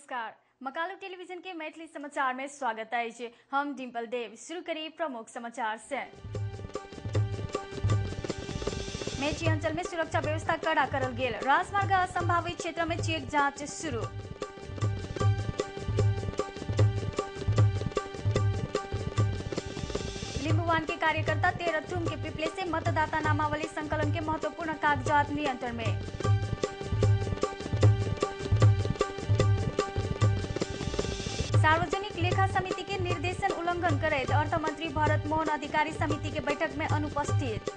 नमस्कार, मकालू टेलीविजन के मैथिली समाचार में स्वागत है। हम डिम्पल देव। शुरू करिए प्रमुख समाचार से। मेची अंचल में सुरक्षा व्यवस्था कड़ा करल गेल। राजमार्ग आ संभावित क्षेत्र में चेक जांच शुरू। लिंबुवान के कार्यकर्ता तेरथुम के पिपले से मतदाता नामावली संकलन के महत्वपूर्ण कागजात नियंत्रण में। सार्वजनिक लेखा समिति के निर्देशन उल्लंघन करैत अर्थमंत्री भरत मोहन अधिकारी समिति के बैठक में अनुपस्थित।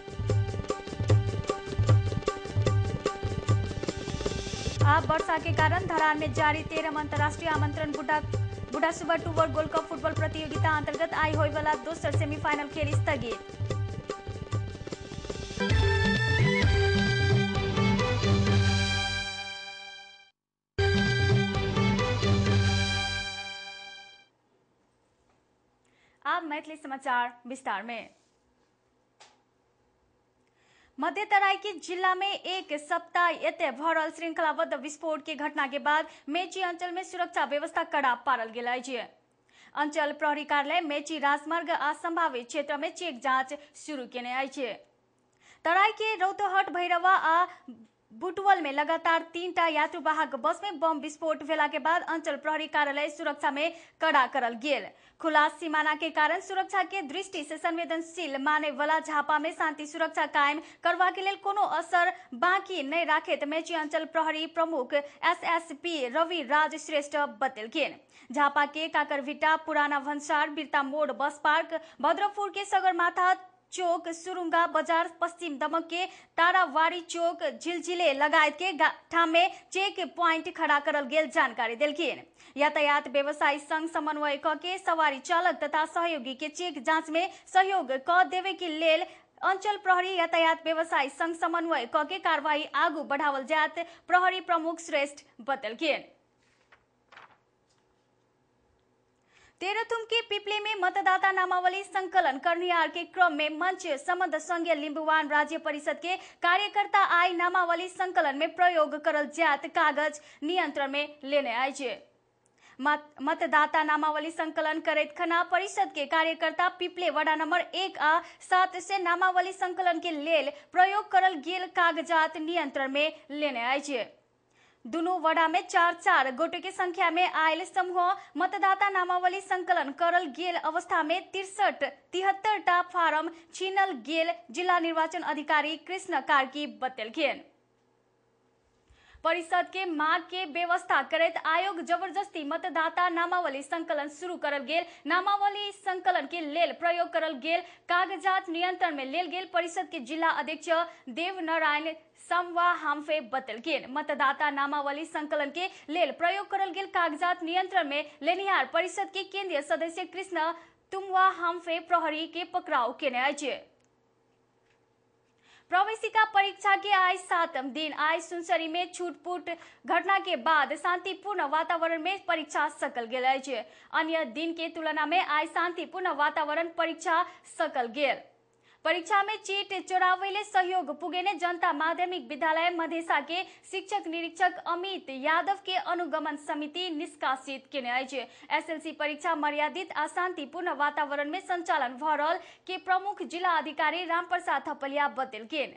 आप वर्षा के कारण धरान में जारी 13 अंतर्राष्ट्रीय आमंत्रण बुढ़ा सुब्बा टूवर गोल्ड कप फुटबॉल प्रतियोगिता अंतर्गत आई होय वाला दोसर सेमीफाइनल खेल स्थगित। अब मैथिली समाचार विस्तार में। मध्य तराई के जिला में एक सप्ताह एते भरल श्रृंखलाबद्ध विस्फोट के घटना के बाद मेची अंचल में सुरक्षा व्यवस्था कड़ा पारल गेल अछि। अंचल प्रहरी कार्यालय मेची राजमार्ग आ संभावित क्षेत्र में चेक जांच शुरू केने अछि। तराई के रौतहट भैरवा आ बुटवल में लगातार 3टा यात्रुवाहक बस में बम विस्फोट भेला के बाद अंचल प्रहरी कार्यालय सुरक्षा में कड़ा करल गेल। खुला सीमाना के कारण सुरक्षा के दृष्टि से संवेदनशील माने वाला झापा में शांति सुरक्षा कायम करवा के लेल कोनो असर बाकी नहीं राखेत मेची अंचल प्रहरी प्रमुख एसएसपी रवि राज श्रेष्ठ बतेलखिन। झापा के काकरभिटा, पुराना भंसार, बिरता मोड़ बस पार्क, भद्रपुर के सगरमाथा चौक, सुरुंगा बाजार, पश्चिम दमक के तारावाड़ी चौक, झिलझिले लगायत के ठाम में चेक प्वाइंट खड़ा करल गेल जानकारी देलखिन। यातायात व्यवसायी संघ समन्वय क के सवारी चालक तथा सहयोगी के चेक जांच में सहयोग क देवे के लेल अंचल प्रहरी यातायात व्यवसायी संघ समन्वय क के कार्रवाई आगू बढ़ावल जात प्रहरी प्रमुख श्रेष्ठ बतेलखिन। तेरथुम के पिपले में मतदाता नामावली संकलन करनिहार के क्रम में मंच संबंध संघीय लिंबुवान राज्य परिषद के कार्यकर्ता आई नामावली संकलन में प्रयोग करल जात कागज नियंत्रण में लेने आए। मतदाता नामावली संकलन करैत खना परिषद के कार्यकर्ता पिपले वडा नंबर 1 आ 7 से नामावली संकलन के लेल प्रयोग करल गेल कागजात नियंत्रण में लेने आए। दोनों वडा में 4-4 गोटे के संख्या में आयल समूह मतदाता नामावली संकलन करल गेल अवस्था में 73टा फार्म छीनल गेल जिला निर्वाचन अधिकारी कृष्ण कार्की बतेलखिन। परिषद के मांग के व्यवस्था करैत आयोग जबरदस्ती मतदाता नामावली संकलन शुरू करल गेल। नामावली संकलन के लेल प्रयोग करल गेल कागजात नियंत्रण में लेल गेल परिषद के जिला अध्यक्ष देव नारायण समवा हाम्फे बतेलखिन। मतदाता नामावली संकलन के लेल प्रयोग करल गेल कागजात नियंत्रण में लेनिहार परिषद के केंद्रीय सदस्य कृष्ण तुमवा हाम्फे प्रहरी के पकड़ाव केने अछि। प्रवेशिका परीक्षा के आज 7वां दिन आज सुनसरी में छूटपूट घटना के बाद शांतिपूर्ण वातावरण में परीक्षा सकल गेल अछि। अन्य दिन के तुलना में आज शांतिपूर्ण वातावरण परीक्षा सकल गेल। परीक्षा में चीट चोरावेले सहयोग पुगेने जनता माध्यमिक विद्यालय मधेसा के शिक्षक निरीक्षक अमित यादव के अनुगमन समिति निष्कासित केने अछि। एसएलसी परीक्षा मर्यादित आ शांतिपूर्ण वातावरण में संचालन भ रहल के प्रमुख जिला अधिकारी रामप्रसाद थपलिया बतेलखिन।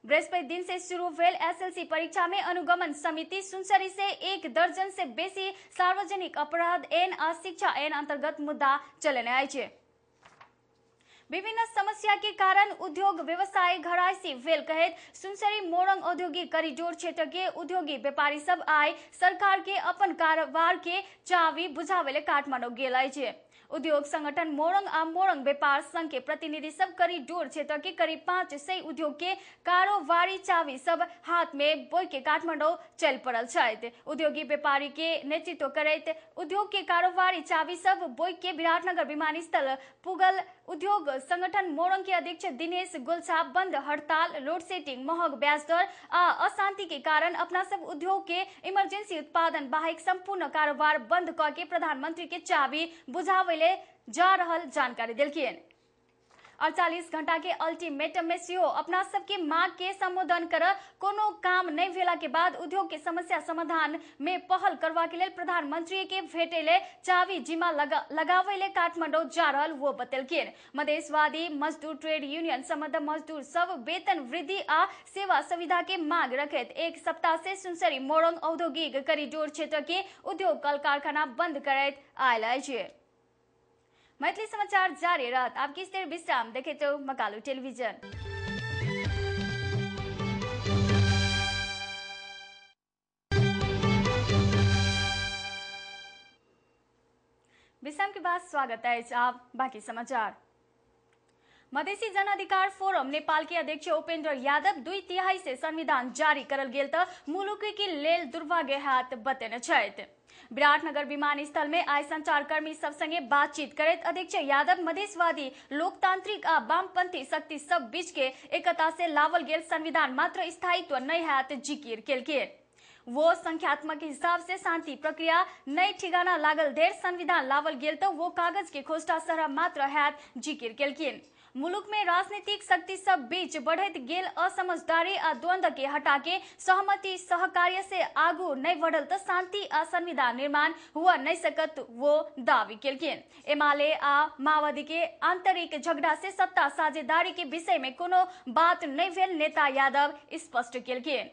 बृहस्पति दिन से शुरू भेल एसएलसी परीक्षा में अनुगमन समिति सुनसरी से 1 दर्जन से बेसी सार्वजनिक अपराध ऐन आ शिक्षा ऐन अंतर्गत मुद्दा चलेने अछि। विभिन्न समस्या के कारण उद्योग व्यवसाय घरायसी भेल कहेत सुनसरी मोरंग औद्योगिक कॉरिडोर क्षेत्र के उद्योगी व्यापारी सब आय सरकार के अपन कारोबार के चावी बुझावेले काठमांडू गेल अछि। उद्योग संगठन मोरंग आ मोरंग व्यापार संघ के प्रतिनिधि सब कॉरिडोर क्षेत्र के करीब 500 उद्योग के कारोबारी चावी सब हाथ में बोय के काठमांडू चल पड़ल छथि। उद्योगी व्यापारी के नेतृत्व करैत उद्योग के कारोबारी चावी सब बोय के विराटनगर विमानस्थल पुगल। उद्योग संगठन मोरंग के अध्यक्ष दिनेश गुलछा बंद हड़ताल, लोड सेटिंग, महंग ब्याज दर आ अशांति के कारण अपना सब उद्योग के इमरजेंसी उत्पादन बाहेक संपूर्ण कारोबार बंद क के प्रधानमंत्री के चावी बुझावेले जा रहल जानकारी देलखिन। 48 घंटा के अल्टीमेटम में सीओ अपना सबके मांग के संबोधन कर कोनो काम नहीं भेला के बाद उद्योग के समस्या समाधान में पहल करवा के लिए प्रधानमंत्री के भेटेले चावी जिम्मा लगावेले काठमांडू जा रहल वो बतलकिन। मधेशवादी मजदूर ट्रेड यूनियन संबंध मजदूर सब वेतन वृद्धि आ सेवा सुविधा के मांग रखत एक सप्ताह से सुनसरी मोरंग औद्योगिक कॉरिडोर क्षेत्र के उद्योग कल कारखाना बंद करैत आयल अछि। मैथिली समाचार जारी रहत। आप किस देर विश्राम देखे तो मकालू टेलीविजन। विश्राम के बाद स्वागत है आप बाकी समाचार। मधेसी जन अधिकार फोरम नेपाल के अध्यक्ष उपेन्द्र यादव 2/3 से संविधान जारी करल गेल त मुलुक के लेल दुर्भाग्य हाथ बतेने छथि। विराटनगर विमानस्थल में आय संचारकर्मी सब संगे बातचीत करैत अध्यक्ष यादव मधेशवादी लोकतांत्रिक आ वामपंथी शक्ति सब बीच के एकता से लावल गेल संविधान मात्र स्थायित्व नहीं हैत जिकिर केलकिन। वो संख्यात्मक हिसाब से शांति प्रक्रिया नई ठिकाना लागल देर संविधान लावल गेल तो वो कागज के खोस्टा सरह मात्र हैत जिकिर केलकिन। मुलुक में राजनीतिक शक्ति सब बीच बढ़त गेल असमझदारी आ द्वंद्व के हटा के सहमति सहकार्य से आगू नहीं बढ़ल तो शांति आ संविधान निर्माण हुआ नहीं सकत वो दावी केलकिन। एमाले आ माओवादी के आंतरिक झगड़ा से सत्ता साझेदारी के विषय में कोनो बात नहीं भेल नेता यादव स्पष्ट केलकिन।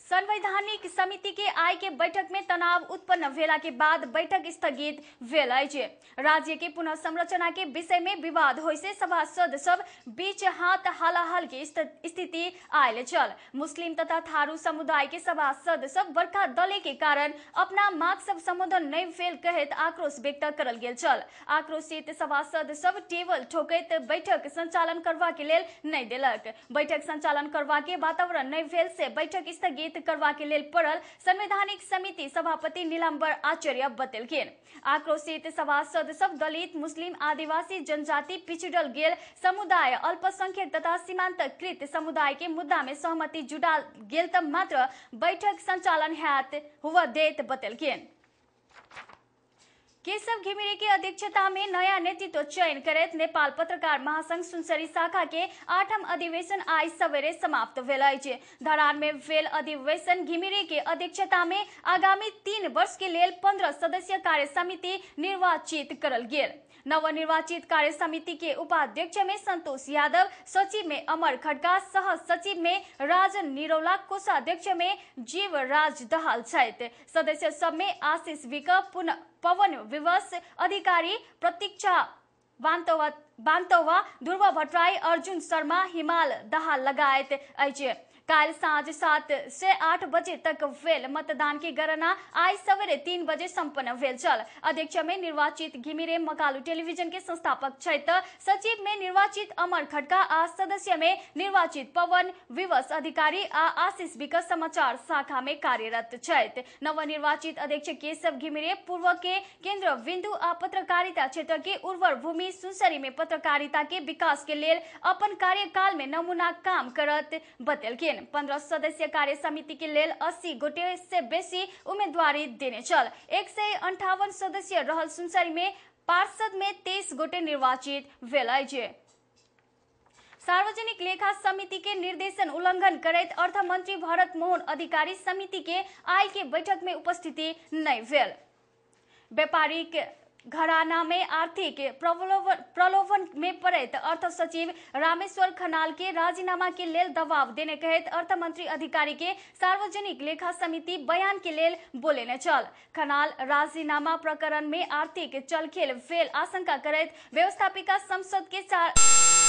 संवैधानिक समिति के आय के बैठक में तनाव उत्पन्न भेला के बाद बैठक स्थगित भेल अछि। राज्य के पुनः संरचना के विषय में विवाद होय से सभासद सब बीच हाथ हालाहाल के स्थिति आयल चल। मुस्लिम तथा थारू समुदाय के सभासद सब बरखा दले के कारण अपना मांग सब संबोधन नहीं भेल कहत आक्रोश व्यक्त करल गेल चल। आक्रोशित सभासद सब टेबल ठोकैत बैठक संचालन करवा के लेल नहीं देलक। बैठक संचालन करवा के वातावरण नहीं भेल से बैठक स्थगित करवा के लेल पड़ल संवैधानिक समिति सभापति नीलांबर आचार्य बतेलकिन। आक्रोशित सभासद सब दलित मुस्लिम आदिवासी जनजाति पिछड़ल गेल समुदाय अल्पसंख्यक तथा सीमांतकृत समुदाय के मुद्दा में सहमति जुटा गेल तब मात्र बैठक संचालन हैत हुआ देत बतेलकिन। केशव घिमिरे की अध्यक्षता में नया नेतृत्व चयन करत नेपाल पत्रकार महासंघ सुनसरी शाखा के 8म अधिवेशन आज सवेरे समाप्त भेल अछि। धरान में भेल अधिवेशन घिमिरे के अध्यक्षता में आगामी 3 वर्ष के लेल 15 सदस्यीय कार्य समिति निर्वाचित करल गेल। नवनिर्वाचित कार्य समिति के उपाध्यक्ष में संतोष यादव, सचिव में अमर खड़का, सह सचिव में राजन निरौला, कोषाध्यक्ष में जीवराज दहाल छथि। सदस्य सब में आशीष विक, पवन विवश, अधिकारी प्रतीक्षा बांतवा, ध्रुव भट्टराई, अर्जुन शर्मा, हिमाल दहाल लगायत अछि। काल सांझ 7 से 8 बजे तक भेल मतदान की गणना आज सवेरे 3 बजे संपन्न भेल चल। अध्यक्ष में निर्वाचित घिमिरे मकालू टेलीविजन के संस्थापक छथि। सचिव में निर्वाचित अमर खड़का आ सदस्य में निर्वाचित पवन विवश, अधिकारी आ आशीष विक समाचार शाखा में कार्यरत छथि। नवनिर्वाचित अध्यक्ष केशव घिमिरे पूर्व के केंद्र बिंदु आ पत्रकारिता क्षेत्र के उर्वर भूमि सुनसरी में पत्रकारिता के विकास के लिए अपन कार्यकाल में नमूना काम करत बतेलकिन। 15 सदस्यीय कार्य समिति के लेल 80 गोटे से बेसी उम्मीदवारी देने चल। 158 सदस्य रहल सुनसरी में पार्षद में 23 गोटे निर्वाचित भेल अछि। सार्वजनिक लेखा समिति के निर्देशन उल्लंघन करैत अर्थ मंत्री भरत मोहन अधिकारी समिति के आय के बैठक में उपस्थिति नहीं भेल। व्यापारिक घराना में आर्थिक प्रलोभन में पड़ैत अर्थ सचिव रामेश्वर खनाल के राजीनामा के लेल दबाव देने कहत अर्थ मंत्री अधिकारी के सार्वजनिक लेखा समिति बयान के लेल बोले न चल। खनाल राजीनामा प्रकरण में आर्थिक चलखेल भेल आशंका करैत व्यवस्थापिका संसद के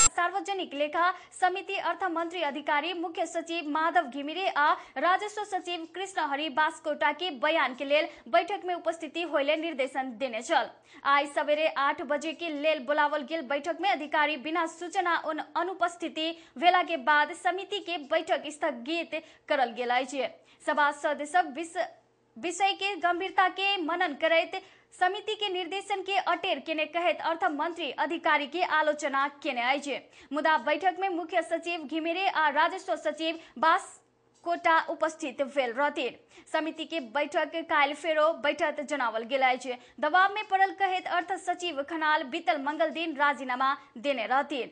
सार्वजनिक लेखा समिति अर्थ मंत्री अधिकारी मुख्य सचिव माधव घिमिरे आ राजस्व सचिव कृष्ण हरि बास्कोटा के बयान के लेल बैठक में उपस्थिति होइले निर्देशन देने चल। आज सवेरे 8 बजे के लेल बुलावल गेल बैठक में अधिकारी बिना सूचना अनुपस्थिति भेला के बाद समिति के बैठक स्थगित करल गेल अछि। सभासद सब विषय के गंभीरता के मनन करैत समिति के निर्देशन के अटेर केने कहत अर्थ मंत्री अधिकारी के आलोचना केने अछि। मुदा बैठक में मुख्य सचिव घिमिरे आ राजस्व सचिव कोटा उपस्थित भेल रहथिन। समिति के बैठक काल्हि फेरो बैठक जनावल गेल अछि। दबाव में पड़ल कहैत अर्थ सचिव खनाल बीतल मंगल दिन राजीनामा देने रहथिन।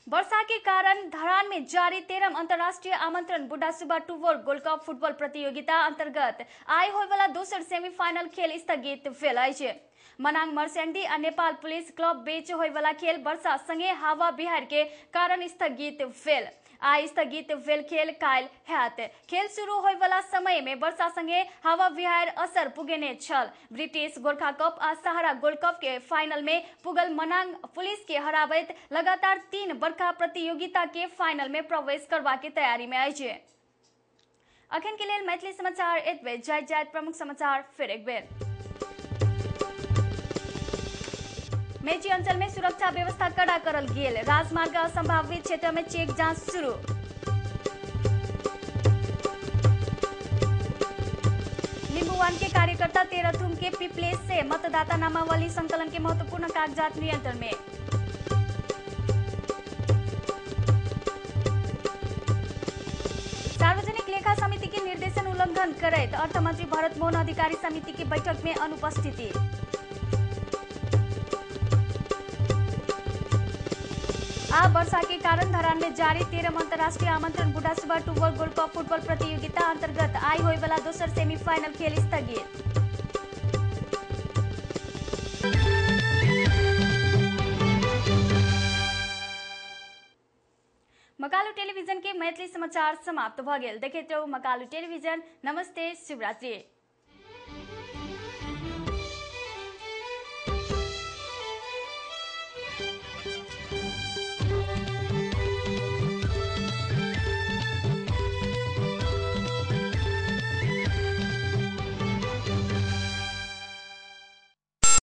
वर्षा के कारण धरान में जारी 13 अंतर्राष्ट्रीय आमंत्रण बुढ़ा Subba tour gold cup football प्रतियोगिता अंतर्गत आइ होय वाला दोसर सेमीफाइनल खेल स्थगित भेल अछि। मनाङ मर्स्याङ्दी आ नेपाल पुलिस क्लब बीच होय वाला खेल वर्षा संगे हवा बिहार के कारण स्थगित भेल। आइ स्थगित भेल खेल काल्हि हैत। खेल शुरू होय वाला समय में वर्षा संगे हवा बिहार असर पुगेने छल। ब्रिटिश गोरखा कप आ सहारा गोल्ड कप के फाइनल में पुगल मनाङ पुलिस के हराबैत लगातार 3 बरखा प्रतियोगिता के फाइनल में प्रवेश करवा के तैयारी में अछि। अखन के लेल मैथिली समाचार एतबे। जाइत प्रमुख समाचार फिर एक बेर। मेची अंचल में सुरक्षा व्यवस्था कड़ा करल गेल। राजमार्ग आ संभावित क्षेत्र में चेक जांच शुरू। लिंबुवान के कार्यकर्ता तेरथुम के पीपलेस से मतदाता नामावली संकलन के महत्वपूर्ण कागजात नियंत्रण में। सार्वजनिक लेखा समिति के निर्देशन उल्लंघन करैत अर्थमंत्री भरत मोहन अधिकारी समिति की बैठक में अनुपस्थिति। आ वर्षा के कारण धरान में जारी 13 अंतर्राष्ट्रीय आमंत्रण बुढ़ा Subba tour gold cup football प्रतियोगिता अंतर्गत आई होय वाला दोसर सेमीफाइनल खेल स्थगित। मकालू टेलीविजन के मैथिली समाचार समाप्त भ गेल। देखैत रहू मकालू टेलीविजन। नमस्ते, शुभरात्रि।